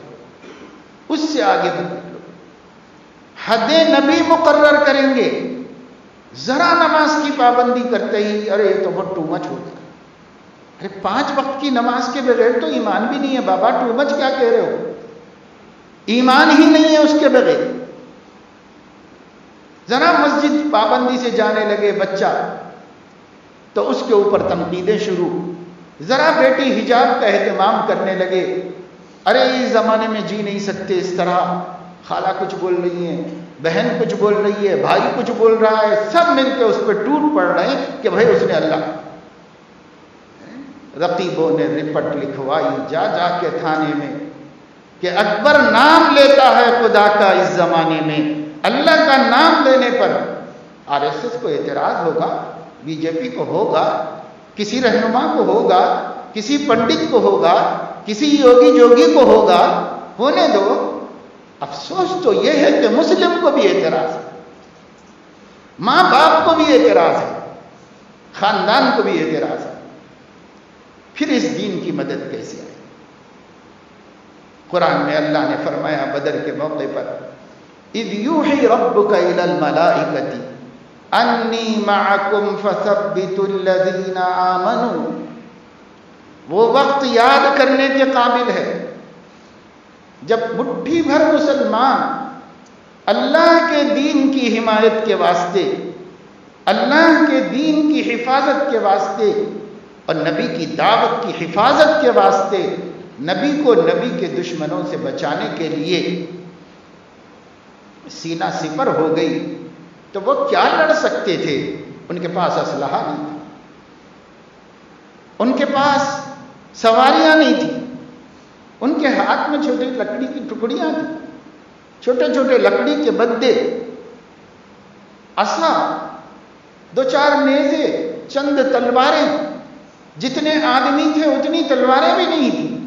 اس سے آگے مت نکلو۔ حد نبی مقرر کریں گے، ذرا نماز کی پابندی کرتے ہی ارے یہ تو بہت ٹو مچ ہو گیا، ارے 5 وقت کی نماز کے بغیر تو ایمان بھی نہیں ہے بابا، ٹو مچ کیا کہہ رہے ہو؟ ایمان ہی نہیں ہے اس کے بغیر۔ ذرا مسجد پابندی سے جانے لگے بچہ تو اس کے اوپر تنقیدیں شروع، ذرا بیٹی حجاب کا اہتمام کرنے لگے، ارے اس زمانے میں جی نہیں سکتے اس طرح، خالہ کچھ بول رہی ہیں، بہن کچھ بول رہی ہے، بھائی کچھ بول رہا ہے، سب مل کے اس پہ ٹوٹ پڑ رہے ہیں کہ بھائی اس نے اللہ. رقیبوں نے رپٹ لکھوائی جا جا کے تھانے میں کہ اکبر نام لیتا ہے خدا کا اس زمانے میں. اللہ کا نام لینے پر RSS کو اعتراض ہوگا، BJP کو ہوگا، کسی رہنما کو ہوگا، کسی پنڈت کو ہوگا، کسی یوگی جوگی کو ہوگا، ہونے دو. افسوس تو یہ ہے کہ مسلم کو بھی اعتراض ہے، ماں باپ کو بھی اعتراض ہے، خاندان کو بھی اعتراض ہے. پھر اس دین کی مدد کیسے آئے؟ قرآن میں اللہ نے فرمایا بدر کے موقع پر اذ یوحی ربک الی الملائکۃ انی معکم فثبتوا الذین آمنوا. وہ وقت یاد کرنے کے قابل ہے جب مٹھی بھر مسلمان اللہ کے دین کی حمایت کے واسطے، اللہ کے دین کی حفاظت کے واسطے اور نبی کی دعوت کی حفاظت کے واسطے نبی کو نبی کے دشمنوں سے بچانے کے لیے سینہ سپر ہو گئی، تو وہ کیا لڑ سکتے تھے؟ ان کے پاس اسلحہ نہیں تھا، ان کے پاس سواریاں نہیں تھیں، ان کے ہاتھ میں چھوٹی لکڑی کی ٹکڑیاں تھیں، چھوٹے چھوٹے لکڑی کے بدے، عصا، دو چار نیزے، چند تلواریں. جتنے آدمی تھے اتنی تلواریں بھی نہیں تھیں،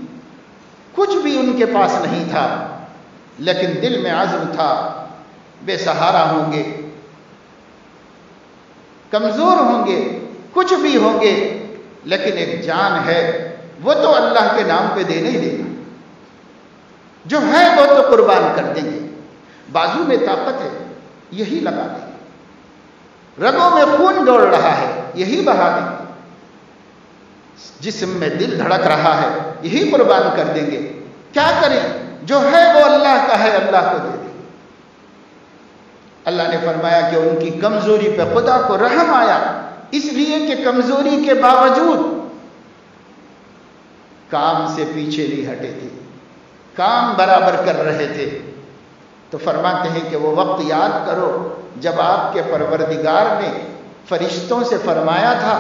کچھ بھی ان کے پاس نہیں تھا، لیکن دل میں عزم تھا بے سہارا ہوں گے، کمزور ہوں گے، کچھ بھی ہوں گے، لیکن ایک جان ہے وہ تو اللہ کے نام پہ دینے ہی دینا، جو ہے وہ تو قربان کر دیں گے. بازو میں طاقت ہے یہی لگا دیں گے، رگوں میں خون دوڑ رہا ہے یہی بہا دیں گے، جسم میں دل دھڑک رہا ہے یہی قربان کر دیں گے. کیا کریں؟ جو ہے وہ اللہ کا ہے، اللہ کو دے دیں. اللہ نے فرمایا کہ ان کی کمزوری پہ خدا کو رحم آیا، اس لیے کہ کمزوری کے باوجود کام سے پیچھے نہیں ہٹے تھے، کام برابر کر رہے تھے. تو فرماتے ہیں کہ وہ وقت یاد کرو جب آپ کے پروردگار نے فرشتوں سے فرمایا تھا،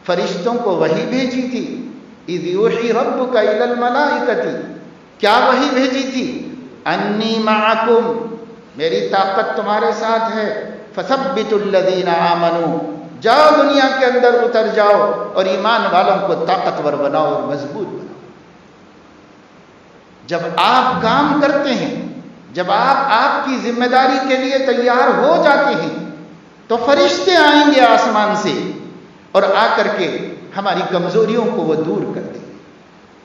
فرشتوں کو وحی بھیجی تھی. اذ یوحی ربک الی الملائکۃ، کیا وحی بھیجی تھی؟ انی معکم، میری طاقت تمہارے ساتھ ہے. فثبتوا الذین آمنوا، جاؤ دنیا کے اندر اتر جاؤ اور ایمان والوں کو طاقتور بناؤ اور مضبوط بناؤ. جب آپ کام کرتے ہیں، جب آپ کی ذمہ داری کے لیے تیار ہو جاتے ہیں، تو فرشتے آئیں گے آسمان سے اور آ کر کے ہماری کمزوریوں کو وہ دور کر دیں گے،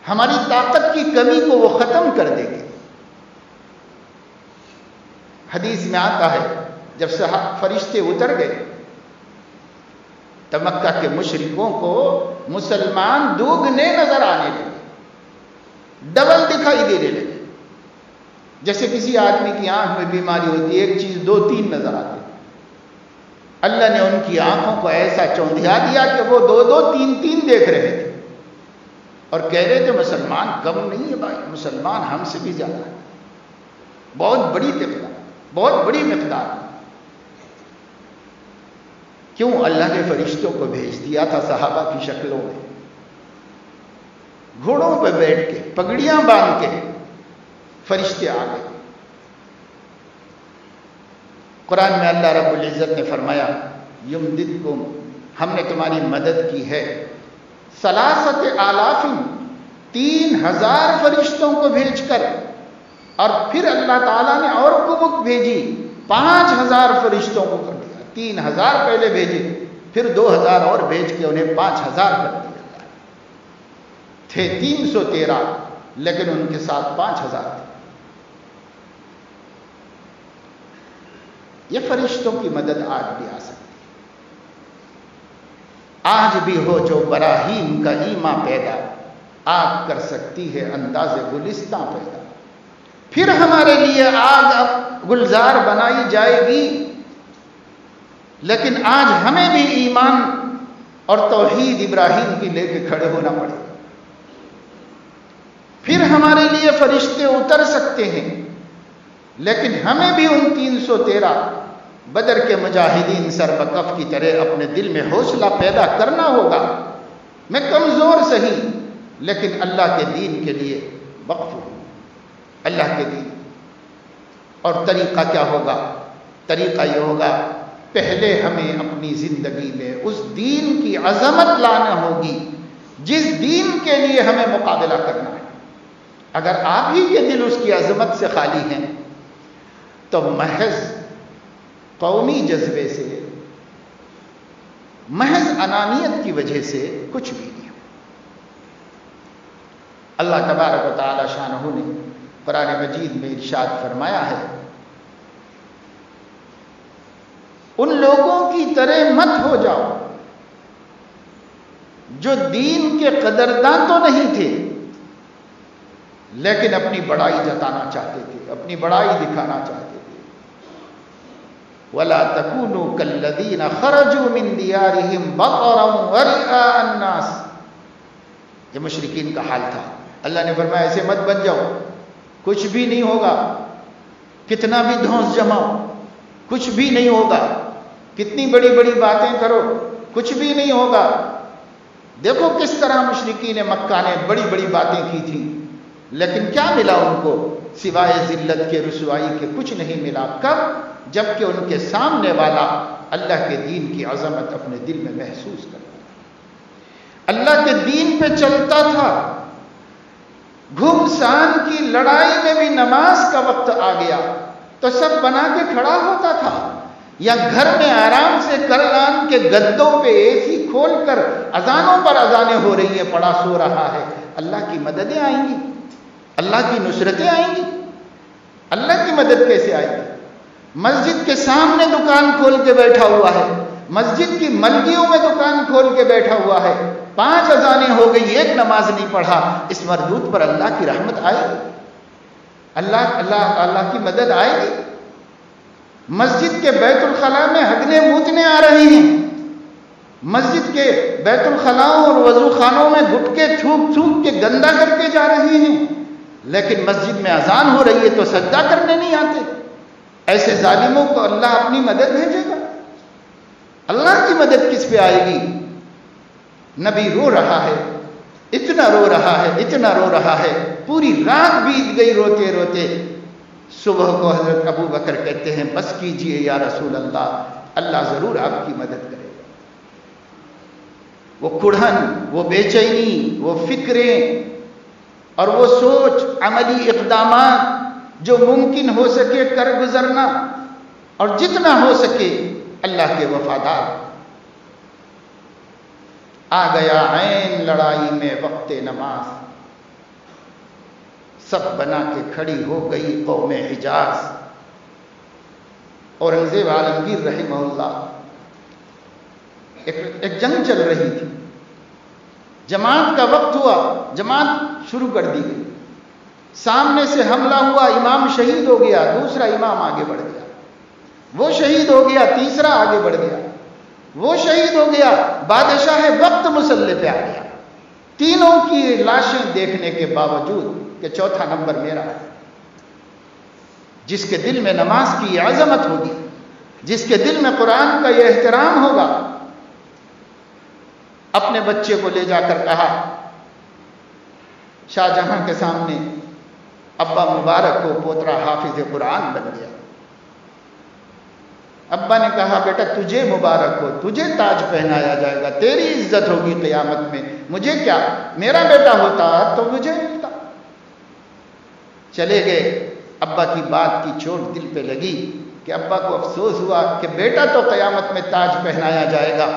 ہماری طاقت کی کمی کو وہ ختم کر دیں گے. حدیث میں آتا ہے جب فرشتے اتر گئے تو مکہ کے مشرکوں کو مسلمان دوگنے نظر آنے لگے، ڈبل دکھائی دینے لگے. جیسے کسی آدمی کی آنکھ میں بیماری ہوتی ہے، ایک چیز دو تین نظر آتی. اللہ نے ان کی آنکھوں کو ایسا چوندھیا دیا کہ وہ دو دو تین تین دیکھ رہے تھے اور کہہ رہے تھے مسلمان کم نہیں ہے بھائی، مسلمان ہم سے بھی زیادہ ہے. بہت بڑی مقدار، بہت بڑی مقدار. کیوں؟ اللہ نے فرشتوں کو بھیج دیا تھا صحابہ کی شکلوں میں، گھوڑوں پہ بیٹھ کے، پگڑیاں باندھ کے فرشتے آ گئے. قرآن میں اللہ رب العزت نے فرمایا یمددکم، ہم نے تمہاری مدد کی ہے، ثلاثت آلاف، 3000 فرشتوں کو بھیج کر. اور پھر اللہ تعالیٰ نے اور قوت بھیجی، 5000 فرشتوں کو کر دیا. 3000 پہلے بھیجے، پھر 2000 اور بھیج کے انہیں 5000 کر دیا. تھے 313 لیکن ان کے ساتھ 5000 تھے. یہ فرشتوں کی مدد آج بھی آ سکتی ہے. آج بھی ہو جو براہیم کا ایما پیدا، آگ کر سکتی ہے انداز گلستاں پیدا. پھر ہمارے لیے آگ گلزار بنائی جائے گی، لیکن آج ہمیں بھی ایمان اور توحید ابراہیم کی لے کے کھڑے ہونا پڑے گا. پھر ہمارے لیے فرشتے اتر سکتے ہیں، لیکن ہمیں بھی ان 313 بدر کے مجاہدین سر بکف کی طرح اپنے دل میں حوصلہ پیدا کرنا ہوگا. میں کمزور سہی لیکن اللہ کے دین کے لیے وقف ہوں. اللہ کے دین. اور طریقہ کیا ہوگا؟ طریقہ یہ ہوگا، پہلے ہمیں اپنی زندگی میں اس دین کی عظمت لانا ہوگی جس دین کے لیے ہمیں مقابلہ کرنا ہے. اگر آپ ہی کے دل اس کی عظمت سے خالی ہیں تو محض قومی جذبے سے، محض انانیت کی وجہ سے کچھ بھی نہیں. اللہ تبارک و تعالی شانہ نے قرآن مجید میں ارشاد فرمایا ہے، ان لوگوں کی طرح مت ہو جاؤ جو دین کے قدردان تو نہیں تھے لیکن اپنی بڑائی جتانا چاہتے تھے، اپنی بڑائی دکھانا چاہتے تھے. وَلَا تَكُونُوا كَالَّذِينَ خَرَجُوا مِن دِيَارِهِمْ بَطَرًا وَرِئَاءَ النَّاسِ. یہ مشرکین کا حال تھا. اللہ نے فرمایا ایسے مت بن جاؤ، کچھ بھی نہیں ہوگا، کتنا بھی دھونس جماؤ کچھ بھی نہیں ہوگا، کتنی بڑی بڑی باتیں کرو کچھ بھی نہیں ہوگا. دیکھو کس طرح مشرکین مکہ نے بڑی بڑی باتیں کی تھیں لیکن کیا ملا ان کو؟ سوائے ذلت کے، رسوائی کے کچھ نہیں ملا. کب؟ جبکہ ان کے سامنے والا اللہ کے دین کی عظمت اپنے دل میں محسوس کرتا تھا، اللہ کے دین پہ چلتا تھا. گھمسان کی لڑائی میں بھی نماز کا وقت آ گیا تو سب بنا کے کھڑا ہوتا تھا، یا گھر میں آرام سے کرلان کے گدوں پہ اے سی کھول کر اذانوں پر اذانیں ہو رہی ہیں، پڑا سو رہا ہے. اللہ کی مددیں آئیں گی، اللہ کی نصرتیں آئیں گی. اللہ کی مدد کیسے آئے گی؟ مسجد کے سامنے دکان کھول کے بیٹھا ہوا ہے، مسجد کی ملکیوں میں دکان کھول کے بیٹھا ہوا ہے، 5 اذانیں ہو گئی، ایک نماز نہیں پڑھا. اس مردود پر اللہ کی رحمت آئے گی، اللہ کی مدد آئے گی. مسجد کے بیت الخلاء میں ہگنے موتنے آ رہے ہیں، مسجد کے بیت الخلاؤں اور وضو خانوں میں گٹکے تھوک تھوک کے گندا کر کے جا رہے ہیں، لیکن مسجد میں اذان ہو رہی ہے تو سجدہ کرنے نہیں آتے. ایسے ظالموں کو اللہ اپنی مدد بھیجے گا؟ اللہ کی مدد کس پہ آئے گی؟ نبی رو رہا ہے، اتنا رو رہا ہے، اتنا رو رہا ہے، پوری رات بیت گئی روتے روتے. صبح کو حضرت ابو بکر کہتے ہیں بس کیجئے یا رسول اللہ، اللہ ضرور آپ کی مدد کرے گا. وہ کڑھن، وہ بے چینی، وہ فکریں اور وہ سوچ، عملی اقدامات جو ممکن ہو سکے کر گزرنا، اور جتنا ہو سکے اللہ کے وفادار. آ گیا عین لڑائی میں وقت نماز، سب بنا کے کھڑی ہو گئی قوم حجاز. اورنگزیب عالمگیر رحمہ اللہ، ایک جنگ چل رہی تھی، جماعت کا وقت ہوا، جماعت شروع کر دی گئی. سامنے سے حملہ ہوا، امام شہید ہو گیا، دوسرا امام آگے بڑھ گیا، وہ شہید ہو گیا، تیسرا آگے بڑھ گیا، وہ شہید ہو گیا، بادشاہ وقت مسلح پہ آ گیا. تینوں کی لاشیں دیکھنے کے باوجود کہ چوتھا نمبر میرا ہے. جس کے دل میں نماز کی یہ عظمت ہوگی، جس کے دل میں قرآن کا یہ احترام ہوگا، اپنے بچے کو لے جا کر کہا شاہ جہاں کے سامنے، ابا مبارک کو پوترا حافظ قرآن بن گیا. ابا نے کہا بیٹا تجھے مبارک ہو، تجھے تاج پہنایا جائے گا، تیری عزت ہوگی قیامت میں، مجھے کیا، میرا بیٹا ہوتا تو مجھے ملتا. چلے گئے. ابا کی بات کی چوٹ دل پہ لگی کہ ابا کو افسوس ہوا کہ بیٹا تو قیامت میں تاج پہنایا جائے گا،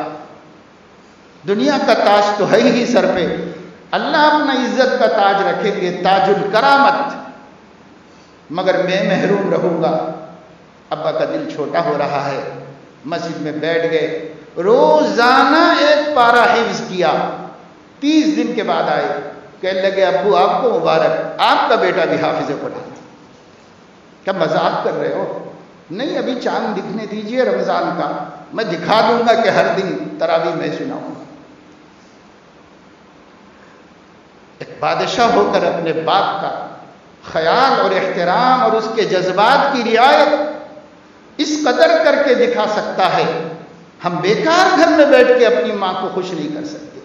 دنیا کا تاج تو ہے ہی سر پہ، اللہ اپنا عزت کا تاج رکھیں گے، تاج الکرامت، مگر میں محروم رہوں گا. ابا کا دل چھوٹا ہو رہا ہے. مسجد میں بیٹھ گئے، روزانہ ایک پارہ حفظ کیا. 30 دن کے بعد آئے، کہنے لگے ابو آپ کو مبارک، آپ کا بیٹا بھی حافظ قرآن. کیا مذاق کر رہے ہو؟ نہیں ابھی چاند دکھنے دیجئے رمضان کا، میں دکھا دوں گا کہ ہر دن تراویح میں سناؤں گا. ایک بادشاہ ہو کر اپنے باپ کا خیال اور احترام اور اس کے جذبات کی رعایت اس قدر کر کے دکھا سکتا ہے. ہم بیکار گھر میں بیٹھ کے اپنی ماں کو خوش نہیں کر سکتے,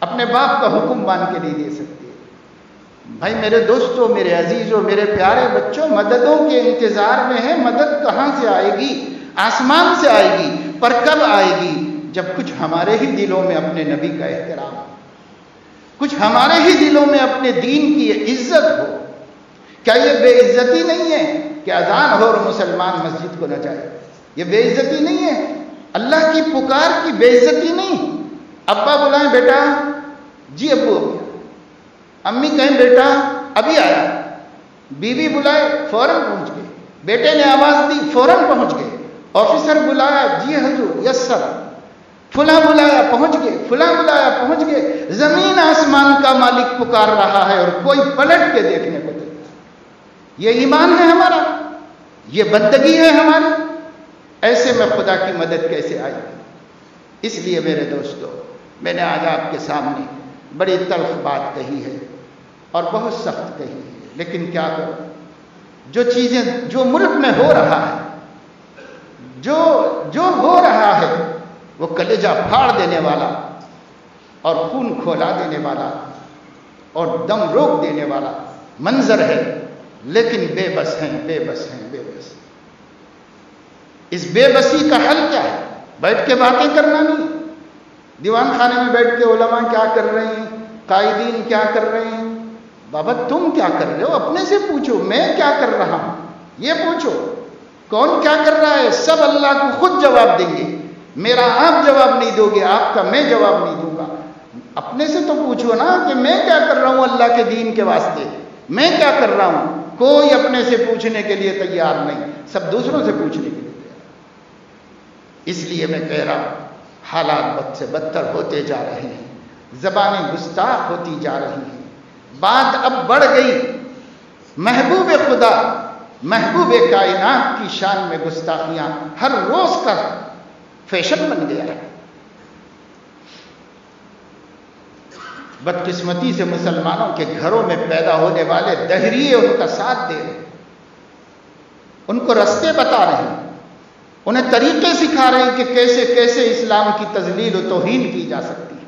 اپنے باپ کا حکم مان کے نہیں دے سکتے. بھائی میرے دوستوں, میرے عزیزوں, میرے پیارے بچوں, مددوں کے انتظار میں ہیں. مدد کہاں سے آئے گی؟ آسمان سے آئے گی. پر کب آئے گی؟ جب کچھ ہمارے ہی دلوں میں اپنے نبی کا احترام ہو, کچھ ہمارے ہی دلوں میں اپنے دین کی عزت ہو. کیا یہ بے عزتی نہیں ہے کہ اذان ہو اور مسلمان مسجد کو نہ جائے؟ یہ بے عزتی نہیں ہے؟ اللہ کی پکار کی بے عزتی نہیں؟ ابا بلائیں بیٹا, جی ابو ابھی. امی کہیں بیٹا ابھی آیا. بیوی بلائے فوراً پہنچ گئے. بیٹے نے آواز دی فوراً پہنچ گئے. آفیسر بلایا, جی حضور, یس سر. فلاں بلایا پہنچ گئے, فلاں بلایا پہنچ گئے. زمین آسمان کا مالک پکار رہا ہے اور کوئی پلٹ کے دیکھنے کو تیار. یہ ایمان ہے ہمارا, یہ بندگی ہے ہماری. ایسے میں خدا کی مدد کیسے آئے گی؟ اس لیے میرے دوستو, میں نے آج آپ کے سامنے بڑی تلخ بات کہی ہے اور بہت سخت کہی ہے, لیکن کیا کروں؟ جو چیزیں جو ملک میں ہو رہا ہے, جو ہو رہا ہے, وہ کلیجہ پھاڑ دینے والا اور خون کھولا دینے والا اور دم روک دینے والا منظر ہے. لیکن بے بس ہیں, بے بس ہیں, بے بس. اس بے بسی کا حل کیا ہے؟ بیٹھ کے باتیں کرنا نہیں. دیوان خانے میں بیٹھ کے علماء کیا کر رہے ہیں, قائدین کیا کر رہے ہیں. بابا تم کیا کر رہے ہو اپنے سے پوچھو. میں کیا کر رہا ہوں یہ پوچھو. کون کیا کر رہا ہے سب اللہ کو خود جواب دیں گے. میرا آپ جواب نہیں دو گے, آپ کا میں جواب نہیں دوں گا. اپنے سے تو پوچھو نا کہ میں کیا کر رہا ہوں اللہ کے دین کے واسطے, میں کیا کر رہا ہوں. کوئی اپنے سے پوچھنے کے لیے تیار نہیں, سب دوسروں سے پوچھنے کے لیے تیار. اس لیے میں کہہ رہا ہوں حالات بد سے بدتر ہوتے جا رہے ہیں, زبانیں گستاخ ہوتی جا رہی ہیں. بات اب بڑھ گئی. محبوب خدا, محبوب کائنات کی شان میں گستاخیاں ہر روز کا فیشن بن گیا ہے. بدقسمتی سے مسلمانوں کے گھروں میں پیدا ہونے والے دہریے ان کا ساتھ دے رہے ہیں, ان کو رستے بتا رہے ہیں, انہیں طریقے سکھا رہے ہیں کہ کیسے کیسے اسلام کی تذلیل و توہین کی جا سکتی ہے.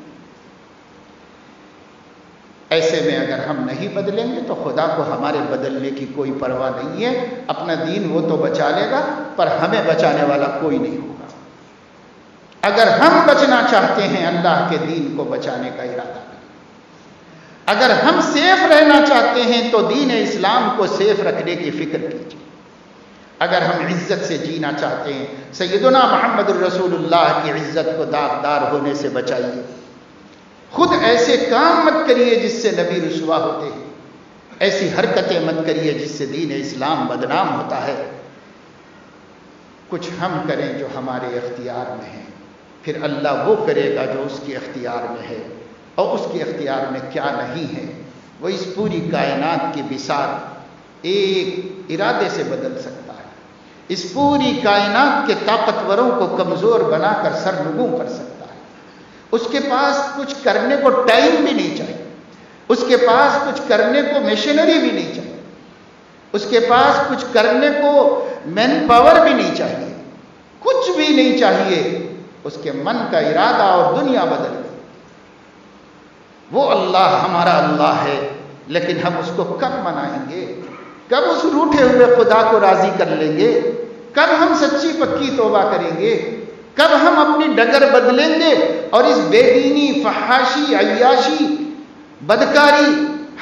ایسے میں اگر ہم نہیں بدلیں گے تو خدا کو ہمارے بدلنے کی کوئی پرواہ نہیں ہے. اپنا دین وہ تو بچا لے گا, پر ہمیں بچانے والا کوئی نہیں ہوگا. اگر ہم بچنا چاہتے ہیں اللہ کے دین کو بچانے کا ارادہ کریں. اگر ہم سیف رہنا چاہتے ہیں تو دین اسلام کو سیف رکھنے کی فکر کیجیے. اگر ہم عزت سے جینا چاہتے ہیں, سیدنا محمد الرسول اللہ کی عزت کو داغدار ہونے سے بچائیے. خود ایسے کام مت کریے جس سے نبی رسوا ہوتے ہیں, ایسی حرکتیں مت کریے جس سے دین اسلام بدنام ہوتا ہے. کچھ ہم کریں جو ہمارے اختیار میں ہے, پھر اللہ وہ کرے گا جو اس کے اختیار میں ہے. اور اس کے اختیار میں کیا نہیں ہے, وہ اس پوری کائنات کی بساط ایک ارادے سے بدل سکتا ہے. اس پوری کائنات کے طاقتوروں کو کمزور بنا کر سرنگوں کر سکتا ہے. اس کے پاس کچھ کرنے کو ٹائم بھی نہیں چاہیے, اس کے پاس کچھ کرنے کو مشینری بھی نہیں چاہیے, اس کے پاس کچھ کرنے کو مین پاور بھی نہیں چاہیے, کچھ بھی نہیں چاہیے. اس کے من کا ارادہ اور دنیا بدل گئی. وہ اللہ ہمارا اللہ ہے, لیکن ہم اس کو کب منائیں گے؟ کب اس روٹھے ہوئے خدا کو راضی کر لیں گے؟ کب ہم سچی پکی توبہ کریں گے؟ کب ہم اپنی ڈگر بدلیں گے اور اس بے دینی, فحاشی, عیاشی, بدکاری,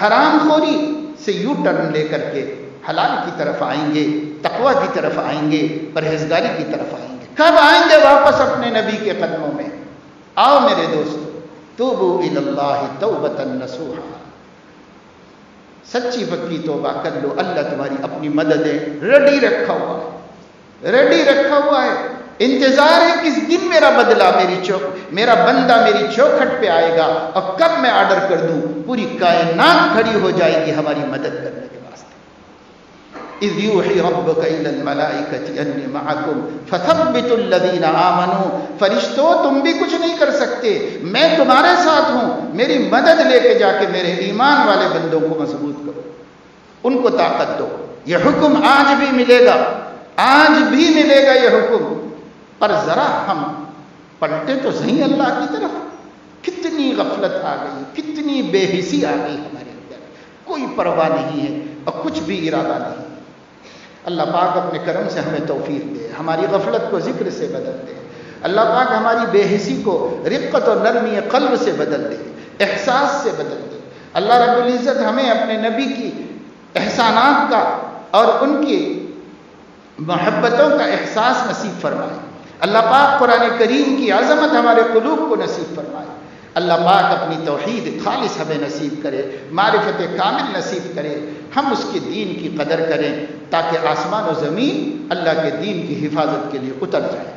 حرام خوری سے یوں ٹرن لے کر کے حلال کی طرف آئیں گے, تقوی کی طرف آئیں گے, پرہیزگاری کی طرف آئیں گے؟ کب آئیں گے واپس اپنے نبی کے قدموں میں؟ آؤ میرے دوستو, توبوا الی اللہ توبۃ نصوحا, سچی پکی توبہ کر لو. اللہ تمہاری اپنی مددیں ریڈی رکھا ہوا ہے, ریڈی رکھا ہوا ہے. انتظار ہے کس دن میرا بدلہ, میرا بندہ میری چوکھٹ پہ آئے گا, اور کب میں آرڈر کر دوں پوری کائنات کھڑی ہو جائے گی ہماری مدد کرنے کے واسطے. اذ یوحی ربک الی الملائکۃ انی معکم فثبتوا الذین آمنوا, فرشتوں تم بھی کچھ نہیں کر سکتے, میں تمہارے ساتھ ہوں. میری مدد لے کے جا کے میرے ایمان والے بندوں کو مضبوط کرو, ان کو طاقت دو. یہ حکم آج بھی ملے گا، آج بھی ملے گا یہ حکم. پر ذرا ہم پلٹے تو صحیح اللہ کی طرف. کتنی غفلت آ گئی، کتنی بے حسی آ گئی ہمارے اندر، کوئی پرواہ نہیں ہے اور کچھ بھی ارادہ نہیں. اللہ پاک اپنے کرم سے ہمیں توفیق دے، ہماری غفلت کو ذکر سے بدل دے. اللہ پاک ہماری بے حسی کو رقت اور نرمی قلب سے بدل دے، احساس سے بدل دے. اللہ رب العزت ہمیں اپنے نبی کی احسانات کا اور ان کی محبتوں کا احساس نصیب فرمائے. اللہ پاک قرآن کریم کی عظمت ہمارے قلوب کو نصیب فرمائے. اللہ پاک اپنی توحید خالص ہمیں نصیب کرے، معرفت کامل نصیب کرے. ہم اس کے دین کی قدر کریں تاکہ آسمان و زمین اللہ کے دین کی حفاظت کے لیے اتر جائے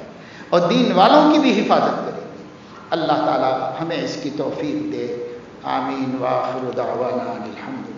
اور دین والوں کی بھی حفاظت کرے. اللہ تعالی ہمیں اس کی توفیق دے. آمین. وآخر دعوانا الحمد